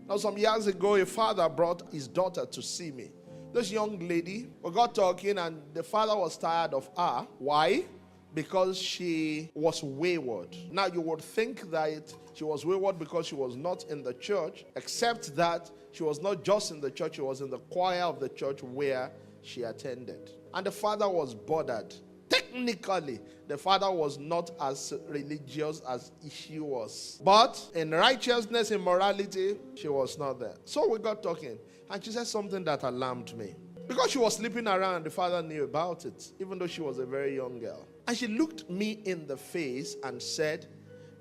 Now, some years ago, a father brought his daughter to see me. This young lady, we got talking, and the father was tired of her. Why? Because she was wayward. Now, you would think that she was wayward because she was not in the church, except that she was not just in the church, she was in the choir of the church where she attended. And the father was bothered. Technically, the father was not as religious as she was. But in righteousness, in morality, she was not there. So we got talking, and she said something that alarmed me. Because she was sleeping around, the father knew about it, even though she was a very young girl. And she looked me in the face and said,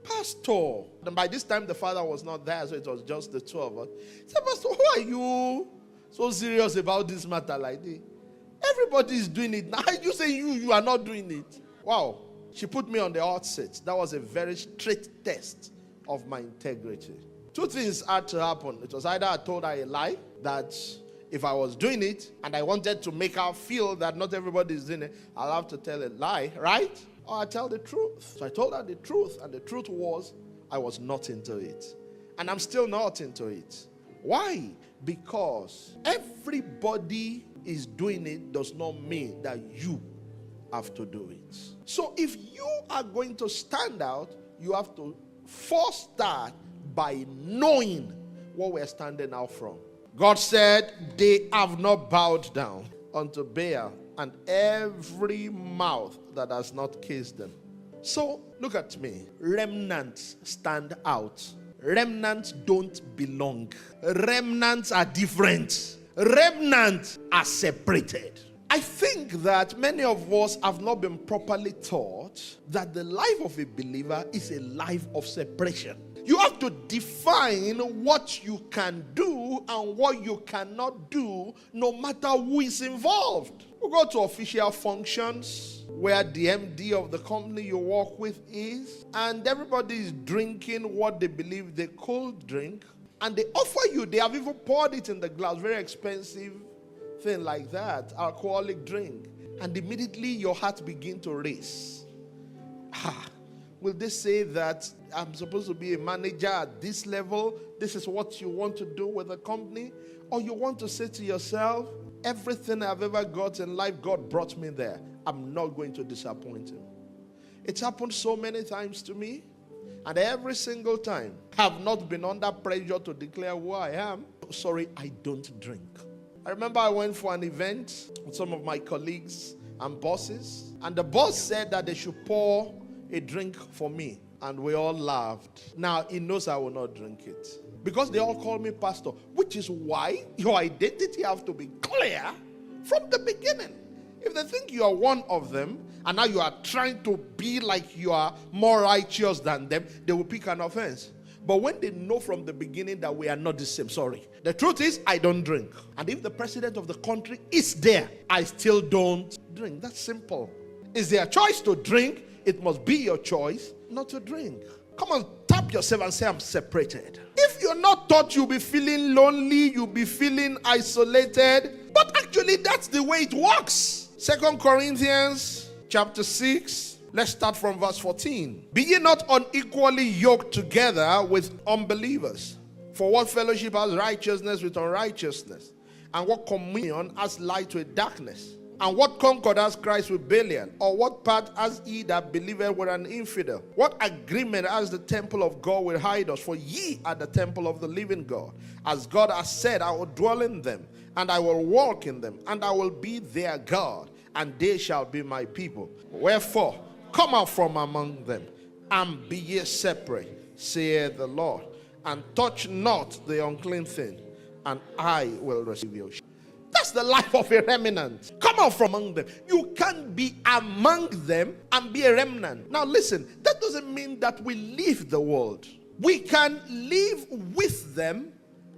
Pastor. And by this time, the father was not there, so it was just the two of us. She said, Pastor, who are you so serious about this matter like this? Everybody is doing it. Now you say you are not doing it. Wow. She put me on the hot seat. That was a very strict test of my integrity. Two things had to happen. It was either I told her a lie, that if I was doing it and I wanted to make her feel that not everybody is doing it, I'll have to tell a lie, right? Or I tell the truth. So I told her the truth, and the truth was I was not into it. And I'm still not into it. Why? Because everybody is doing it does not mean that you have to do it. So if you are going to stand out, you have to first start by knowing what we're standing out from. God said, they have not bowed down unto Baal, and every mouth that has not kissed them. So look at me. Remnants stand out. Remnants don't belong. Remnants are different. Remnants are separated. I think that many of us have not been properly taught that the life of a believer is a life of separation. You have to define what you can do and what you cannot do, no matter who is involved. We go to official functions where the MD of the company you work with is, and everybody is drinking what they believe they could drink. And they offer you, they have even poured it in the glass, very expensive thing like that, alcoholic drink. And immediately your heart begins to race. Will they say that I'm supposed to be a manager at this level? This is what you want to do with the company? Or you want to say to yourself, everything I've ever got in life, God brought me there. I'm not going to disappoint him. It's happened so many times to me. And every single time, I have not been under pressure to declare who I am. Sorry, I don't drink. I remember I went for an event with some of my colleagues and bosses. And the boss said that they should pour a drink for me. And we all laughed. Now, he knows I will not drink it. Because they all call me pastor. Which is why your identity have to be clear from the beginning. If they think you are one of them, and now you are trying to be like you are more righteous than them, they will pick an offense. But when they know from the beginning that we are not the same, sorry. The truth is, I don't drink. And if the president of the country is there, I still don't drink. That's simple. Is there a choice to drink? It must be your choice not to drink. Come on, tap yourself and say, I'm separated. If you're not taught, you'll be feeling lonely, you'll be feeling isolated. But actually, that's the way it works. 2 Corinthians chapter 6, let's start from verse 14. Be ye not unequally yoked together with unbelievers. For what fellowship has righteousness with unrighteousness? And what communion has light with darkness? And what concord has Christ with Belial? Or what part has he that believeth with an infidel? What agreement has the temple of God with idols? For ye are the temple of the living God. As God has said, I will dwell in them, and I will walk in them, and I will be their God, and they shall be my people. Wherefore, come out from among them, and be ye separate, saith the Lord, and touch not the unclean thing, and I will receive you. That's the life of a remnant. Come out from among them. You can't be among them and be a remnant. Now listen, that doesn't mean that we leave the world. We can live with them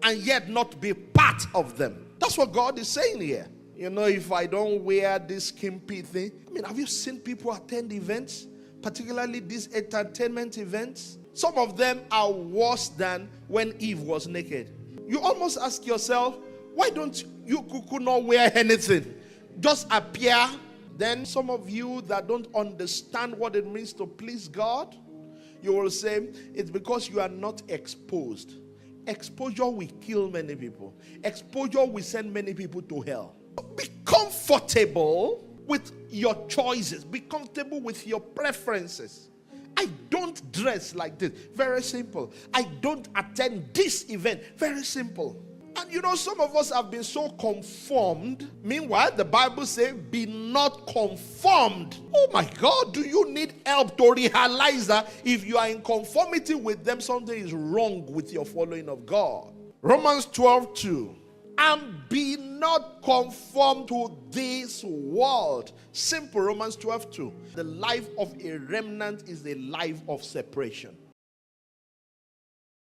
and yet not be part of them. That's what God is saying here. You know, if I don't wear this skimpy thing. I mean, have you seen people attend events? Particularly these entertainment events? Some of them are worse than when Eve was naked. You almost ask yourself, why don't you could not wear anything? Just appear. Then some of you that don't understand what it means to please God, you will say, it's because you are not exposed. Exposure will kill many people. Exposure will send many people to hell. Be comfortable with your choices. Be comfortable with your preferences. I don't dress like this. Very simple. I don't attend this event. Very simple. And you know, some of us have been so conformed. Meanwhile, the Bible says, be not conformed. Oh my God, do you need help to realize that if you are in conformity with them, something is wrong with your following of God? Romans 12:2. And be not conformed to this world. Simple. Romans 12:2. The life of a remnant is a life of separation.